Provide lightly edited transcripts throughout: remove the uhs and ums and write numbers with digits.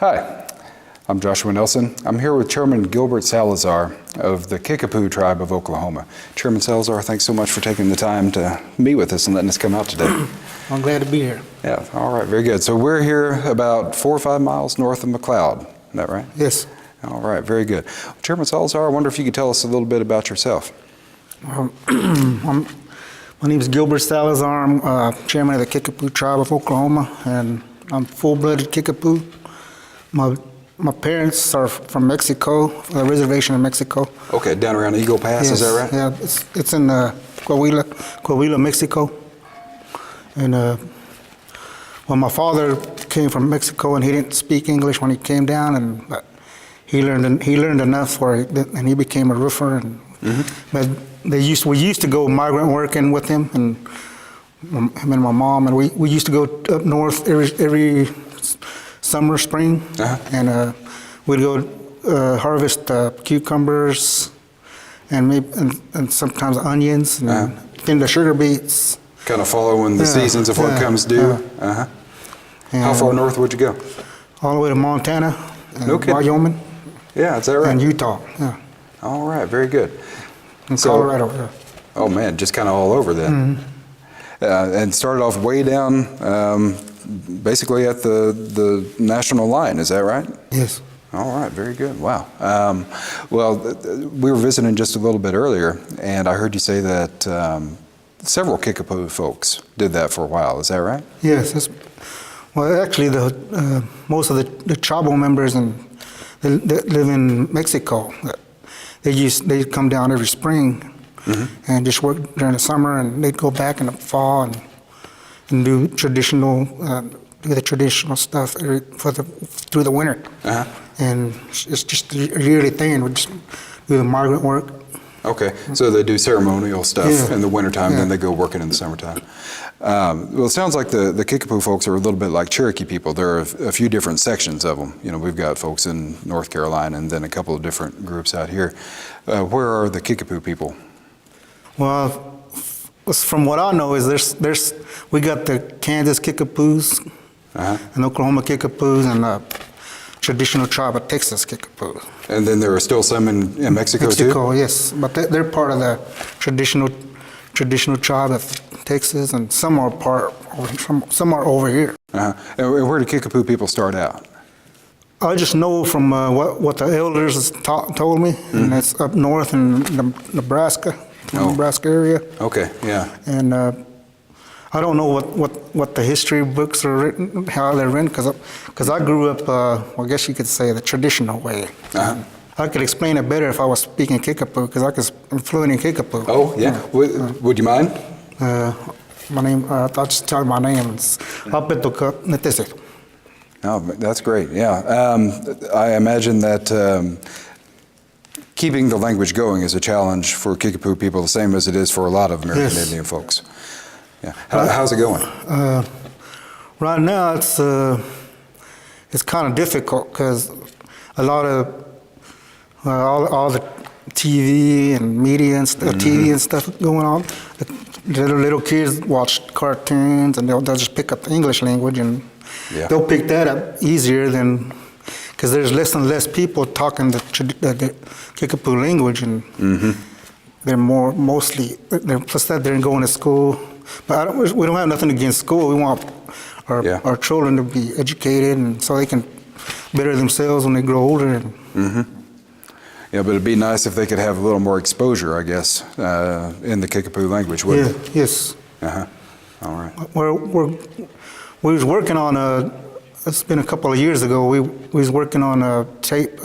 Hi, I'm Joshua Nelson. I'm here with Chairman Gilbert Salazar of the Kickapoo tribe of Oklahoma. Chairman Salazar, thanks so much for taking the time to meet with us and letting us come out today. I'm glad to be here. Yeah, all right, very good. So we're here about 4 or 5 miles north of McLeod, is that right? Yes. All right, very good. Chairman Salazar, I wonder if you could tell us a little bit about yourself. My name is Gilbert Salazar. I'm chairman of the Kickapoo tribe of Oklahoma, and I'm full-blooded Kickapoo. My parents are from Mexico, the reservation in Mexico. Okay, down around Eagle Pass, Yes, is that right? Yeah, it's in Coahuila, Mexico. And well, my father came from Mexico, and he didn't speak English when he came down, and he learned enough for it, and he became a roofer. And but we used to go migrant working with him and him and my mom, and we used to go up north every summer, spring, and we'd go harvest cucumbers and sometimes onions and then the sugar beets. Kind of following the seasons of what comes due. How far north would you go? All the way to Montana, No kidding. Wyoming. Yeah, is that right? And Utah. Yeah. All right, very good. And Colorado. Yeah. Oh man, just kind of all over then. And started off way down, basically at the national line. Is that right? Yes. All right, very good. Wow. Well, we were visiting just a little bit earlier, and I heard you say that several Kickapoo folks did that for a while. Is that right? Yes. Well, actually, most of the tribal members that live in Mexico, they come down every spring and just work during the summer, and they'd go back in the fall and do the traditional stuff through the winter. And it's just a yearly thing. We just do the migrant work. Okay, so they do ceremonial stuff in the wintertime, then they go working in the summertime. Well, it sounds like the Kickapoo folks are a little bit like Cherokee people. There are a few different sections of them. You know, we've got folks in North Carolina and then a couple of different groups out here. Where are the Kickapoo people? Well, from what I know is we got the Kansas Kickapoos and Oklahoma Kickapoos and traditional tribe of Texas Kickapoo. And then there are still some in Mexico too? Mexico, yes, but they're part of the traditional tribe of Texas, and some are over here. And where do Kickapoo people start out? I just know from what the elders told me, and it's up north in Nebraska area. Okay, yeah. And I don't know what the history books are written, how they're written, because I grew up, I guess you could say, the traditional way. I could explain it better if I was speaking Kickapoo, because I'm fluent in Kickapoo. Oh, yeah. Would you mind? My name, I'll just tell you my name. It's Apetoka Netese. Oh, that's great, yeah. I imagine that keeping the language going is a challenge for Kickapoo people, the same as it is for a lot of American Indian folks. Yeah. How's it going? Right now, it's kind of difficult because a lot of all the TV and media and stuff, TV and stuff going on. The little kids watch cartoons and they'll just pick up the English language, and they'll pick that up easier than, because there's less and less people talking the Kickapoo language, and they're plus that they're going to school. But we don't have nothing against school. We want our children to be educated, and so they can better themselves when they grow older. Yeah, but it'd be nice if they could have a little more exposure, I guess, in the Kickapoo language, wouldn't it? Yes. All right. We was working on it's been a couple of years ago, we was working on a tape,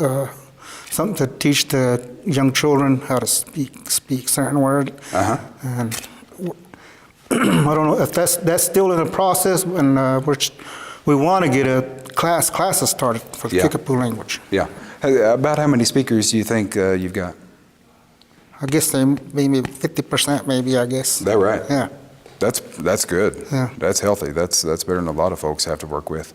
something to teach the young children how to speak certain words. And I don't know if that's still in the process, and we want to get classes started for the Kickapoo language. Yeah. About how many speakers do you think you've got? I guess they maybe 50%, maybe, I guess. Is that right? Yeah. That's good. Yeah. That's healthy. That's better than a lot of folks have to work with.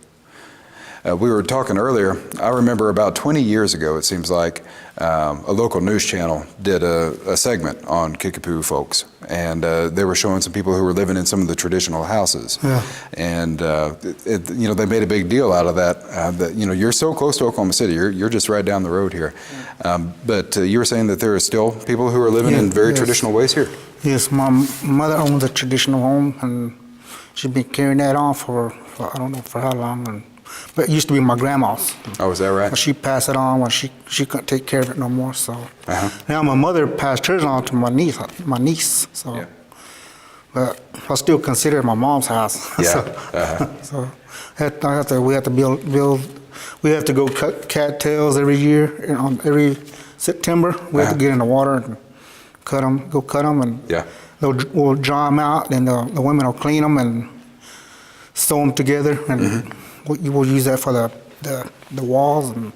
We were talking earlier, I remember about 20 years ago, it seems like, a local news channel did a segment on Kickapoo folks, and they were showing some people who were living in some of the traditional houses. Yeah. And, they made a big deal out of that, that, you're so close to Oklahoma City, you're just right down the road here. But you were saying that there are still people who are living in very traditional ways here? Yes, my mother owns a traditional home, and she's been carrying that on for I don't know for how long. But it used to be my grandma's. Oh, is that right? But she passed it on when she couldn't take care of it no more. So now my mother passed hers on to my niece. So, Yeah. but I still consider it my mom's house. Yeah. So we have to build. We have to go cut cattails every year. On every September, we have to get in the water and cut them, and Yeah. we'll dry them out, and the women will clean them and sew them together, and we'll use that for the walls and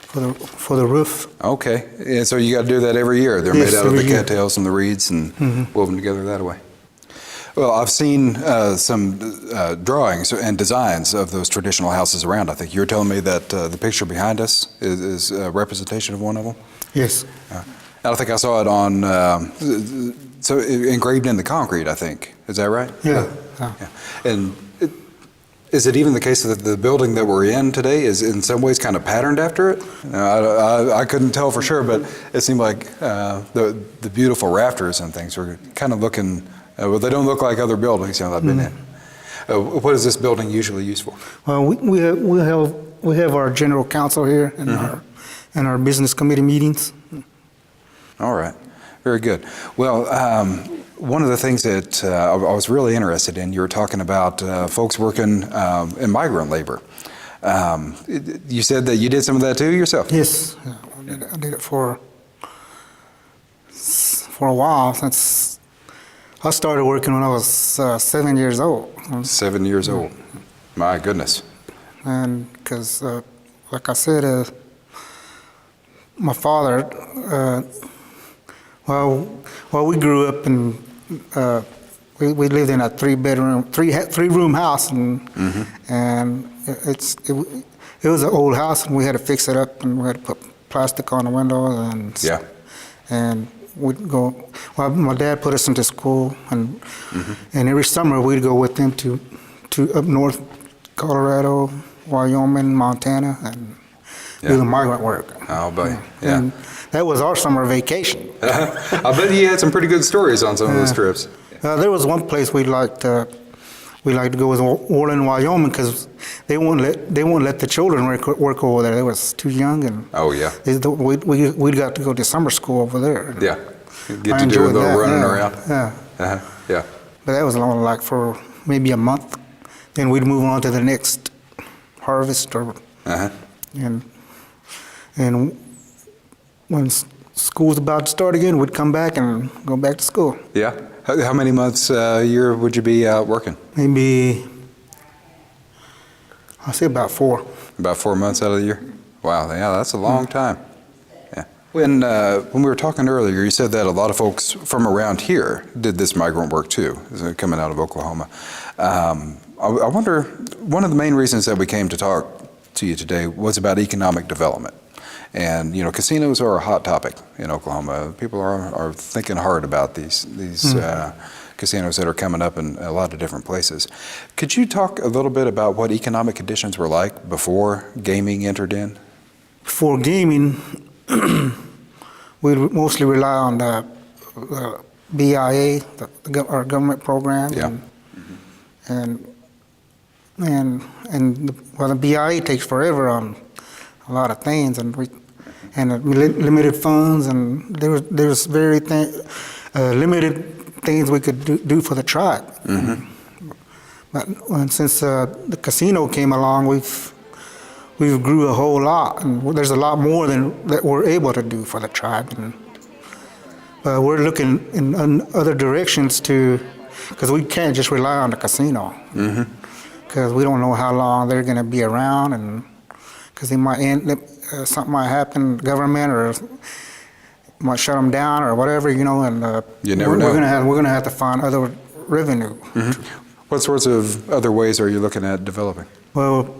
for the roof. Okay, and so you got to do that every year. They're Yes, made out of the every year. cattails and the reeds and woven together that way. Well, I've seen some drawings and designs of those traditional houses around. I think you were telling me that the picture behind us is a representation of one of them. Yes. I think I saw it on, so engraved in the concrete, I think. Is that right? Yeah. And is it even the case that the building that we're in today is in some ways kind of patterned after it? I couldn't tell for sure, but it seemed like the beautiful rafters and things were kind of looking, well, they don't look like other buildings that I've been in. What is this building usually used for? Well, we have our general counsel here and our business committee meetings. All right, very good. Well, one of the things that I was really interested in, you were talking about folks working in migrant labor. You said that you did some of that too yourself? Yes, I did it for a while. Since I started working when I was 7 years old. 7 years old. My goodness. And because, like I said, my father, well, we grew up in, we lived in a three-room house, and it was an old house, and we had to fix it up, and we had to put plastic on the windows, and we'd go. Well, my dad put us into school, and every summer we'd go with them to up north, Colorado, Wyoming, Montana, and do the migrant work. I'll bet. Yeah. And that was our summer vacation. I bet you had some pretty good stories on some of those trips. There was one place we liked to go was Orland, Wyoming, because they wouldn't let the children work over there. They was too young, and Oh yeah. we got to go to summer school over there. Yeah. Get I to do a enjoyed little that, running yeah, around. Yeah, Yeah. but that was only like for maybe a month. Then we'd move on to the next harvest, and when school's about to start again, we'd come back and go back to school. Yeah. How many months a year would you be out working? Maybe, I'll say about 4. About 4 months out of the year? Wow, yeah, that's a long time. Yeah. When we were talking earlier, you said that a lot of folks from around here did this migrant work too, coming out of Oklahoma. I wonder, one of the main reasons that we came to talk to you today was about economic development. And, casinos are a hot topic in Oklahoma. People are thinking hard about these casinos that are coming up in a lot of different places. Could you talk a little bit about what economic conditions were like before gaming entered in? Before gaming, we mostly rely on the BIA, our government program. Yeah. And the BIA takes forever on a lot of things, and limited funds, and there's very limited things we could do for the tribe. But since the casino came along, we've grew a whole lot, and there's a lot more than that we're able to do for the tribe. And we're looking in other directions because we can't just rely on the casino. Because we don't know how long they're going to be around, and because they might something might happen, government, or might shut them down or whatever, and you never know. We're gonna have to find other revenue. What sorts of other ways are you looking at developing? Well,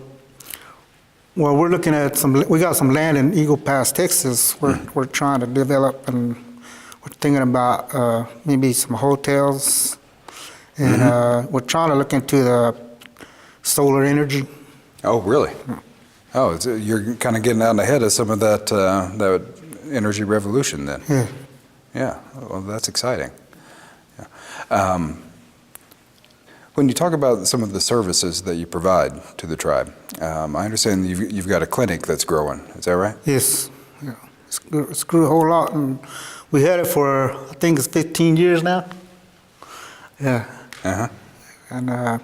Well, we're looking at we got some land in Eagle Pass, Texas. We're trying to develop, and we're thinking about maybe some hotels. And we're trying to look into the solar energy. Oh, really? Oh, you're kind of getting out ahead of some of that energy revolution then. Yeah. Yeah, well, that's exciting. Yeah. When you talk about some of the services that you provide to the tribe, I understand you've got a clinic that's growing. Is that right? Yes. Yeah. It's grew a whole lot, and we had it for, I think it's 15 years now. Yeah. Uh-huh. And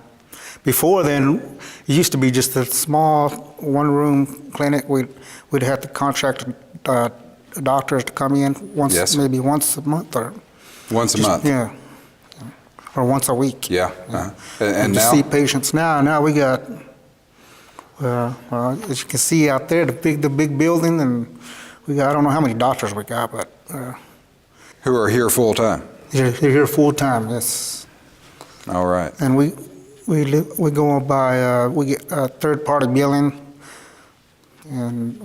before then, it used to be just a small one-room clinic. We'd have to contract doctors to come in maybe once a month or once a month. Yeah, or once a week. Yeah. Uh-huh. And to now see patients. Now we got. As you can see out there, the big building, and we got, I don't know how many doctors we got, but who are here full time? They're here full time. Yes. All right. And we go by we get third party billing, and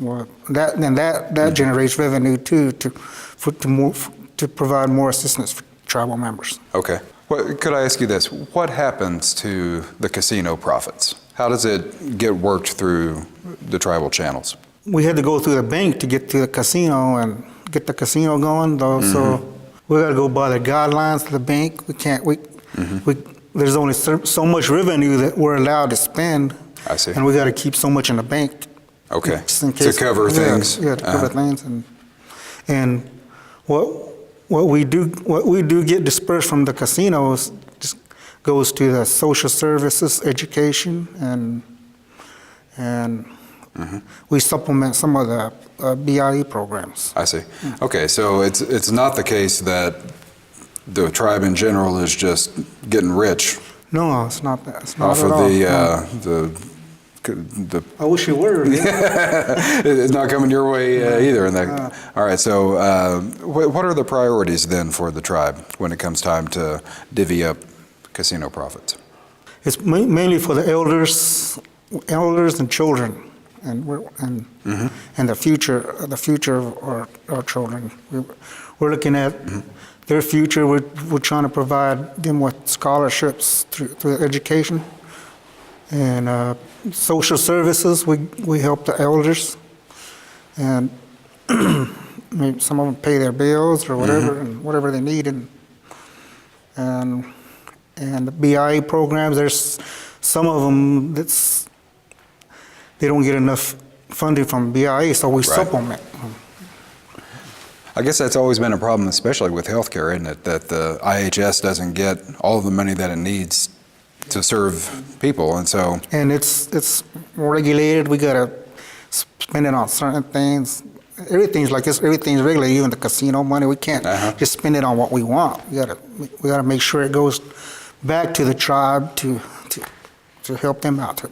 that generates revenue too to provide more assistance for tribal members. Okay. Well, could I ask you this? What happens to the casino profits? How does it get worked through the tribal channels? We had to go through the bank to get to the casino and get the casino going, though. So we got to go by the guidelines of the bank. We can't. There's only so much revenue that we're allowed to spend. I see. And we got to keep so much in the bank. Okay. Just in case, to cover things. Yeah, to cover things, and what we do get dispersed from the casinos just goes to the social services, education, and we supplement some of the BIE programs. I see. Okay, so it's not the case that the tribe in general is just getting rich. No, it's not that. It's not off at of all. the I wish you were. Yeah. It's not coming your way either. All right, so what are the priorities then for the tribe when it comes time to divvy up casino profits? It's mainly for the elders and children, and the future of our children. We're looking at their future. We're trying to provide them with scholarships through education and social services. We help the elders, and maybe some of them pay their bills or whatever, and whatever they need, and the BIA programs. There's some of them they don't get enough funding from BIA, so we supplement. I guess that's always been a problem, especially with healthcare, isn't it? That the IHS doesn't get all of the money that it needs to serve people, and so. And it's regulated. We gotta spend it on certain things. Everything's like this. Everything's regulated, even the casino money. We can't just spend it on what we want. We gotta make sure it goes back to the tribe to help them out, to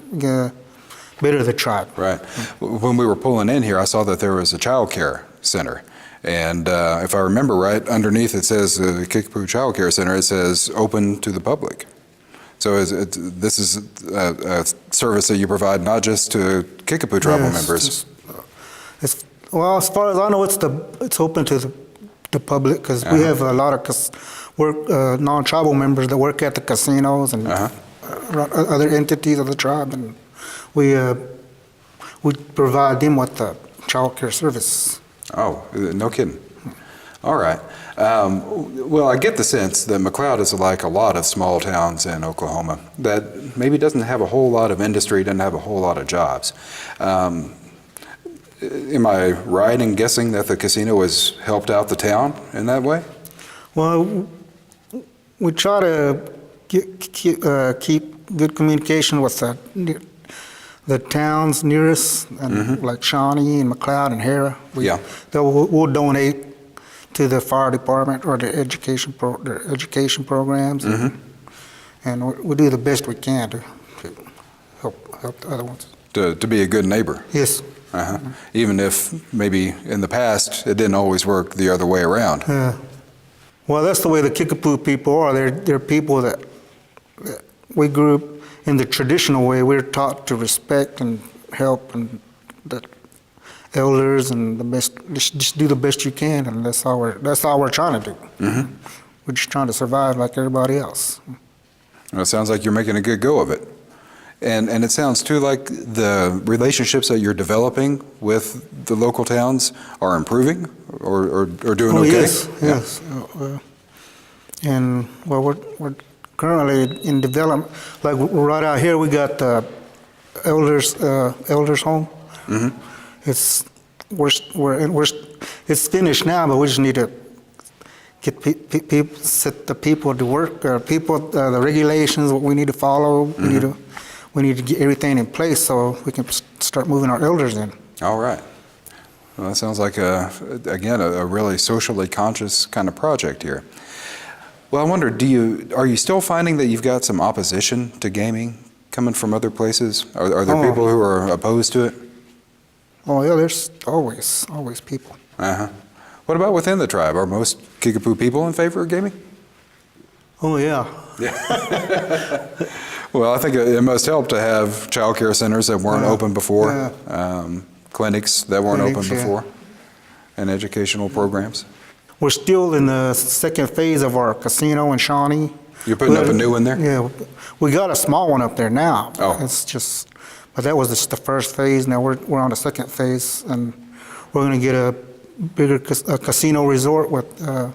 better the tribe. Right. When we were pulling in here, I saw that there was a child care center. And if I remember right, underneath it says the Kickapoo Child Care Center, it says open to the public. So this is a service that you provide not just to Kickapoo tribal members. Well, as far as I know, it's open to the public, because we have a lot of non-tribal members that work at the casinos and other entities of the tribe, and we provide them with the child care service. Oh, no kidding. All right. Well, I get the sense that McLeod is like a lot of small towns in Oklahoma that maybe doesn't have a whole lot of industry, doesn't have a whole lot of jobs. Am I right in guessing that the casino has helped out the town in that way? Well, we try to keep good communication with the towns nearest, and like Shawnee and McLeod and Hera. We'll donate to the fire department or the education programs, and we do the best we can to help the other ones. To be a good neighbor. Yes. Even if maybe in the past it didn't always work the other way around. Well, that's the way the Kickapoo people are. They're people that we grew up in the traditional way. We're taught to respect and help and the elders and the best. Just do the best you can, and that's all we're trying to do. Mm-hmm. We're just trying to survive like everybody else. Well, it sounds like you're making a good go of it. And it sounds too like the relationships that you're developing with the local towns are improving or doing okay? Yes, yes. And well, we're currently in development. Like right out here, we got elders home. Mm-hmm. It's finished now, but we just need to get people, set the people to work. The regulations, what we need to follow. Mm-hmm. We need to get everything in place so we can start moving our elders in. All right. Well, that sounds like, again, a really socially conscious kind of project here. Well, I wonder, are you still finding that you've got some opposition to gaming coming from other places? Are there people who are opposed to it? Oh, yeah, there's always people. Uh-huh. What about within the tribe? Are most Kickapoo people in favor of gaming? Oh, yeah. Well, I think it must help to have child care centers that weren't open before, clinics that weren't open before, and educational programs. We're still in the second phase of our casino in Shawnee. You're putting up a new one there? Yeah, we got a small one up there now. Oh. But that was just the first phase. Now we're on the second phase, and we're going to get a bigger casino resort with a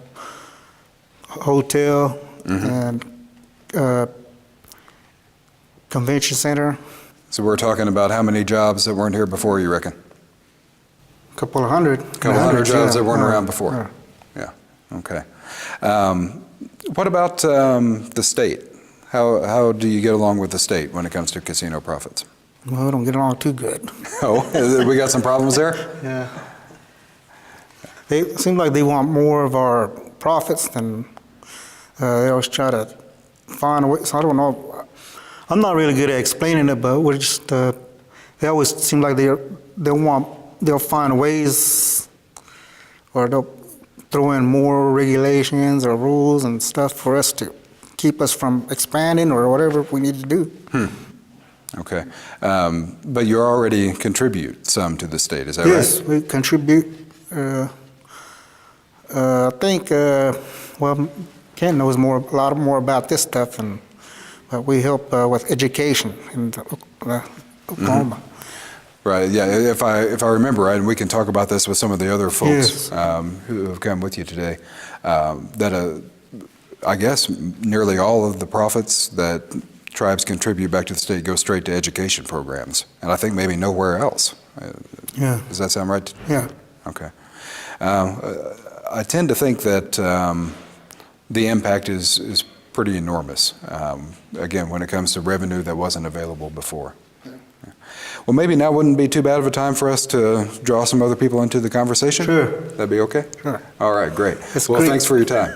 hotel and convention center. So we're talking about how many jobs that weren't here before, you reckon? A couple of hundred. Couple hundred jobs that weren't around before. Yeah. Okay. What about the state? How do you get along with the state when it comes to casino profits? Well, we don't get along too good. Oh, we got some problems there? Yeah. It seems like they want more of our profits than they always try to find a way. So I don't know. I'm not really good at explaining it, but we're just, they always seem like they'll find ways, or they'll throw in more regulations or rules and stuff for us to keep us from expanding or whatever we need to do. Okay. But you already contribute some to the state, is that Yes, right? we contribute. I think, well, Ken knows a lot more about this stuff, but we help with education in Oklahoma. Right. Yeah. If I remember right, and we can talk about this with some of the other folks Yes. Who have come with you today, that I guess nearly all of the profits that tribes contribute back to the state go straight to education programs, and I think maybe nowhere else. Yeah. Does that sound right? Yeah. Okay. I tend to think that the impact is pretty enormous, again, when it comes to revenue that wasn't available before. Well, maybe now wouldn't be too bad of a time for us to draw some other people into the conversation? Sure. That'd be okay? Sure. All right, great. That's Well, great. thanks for your time.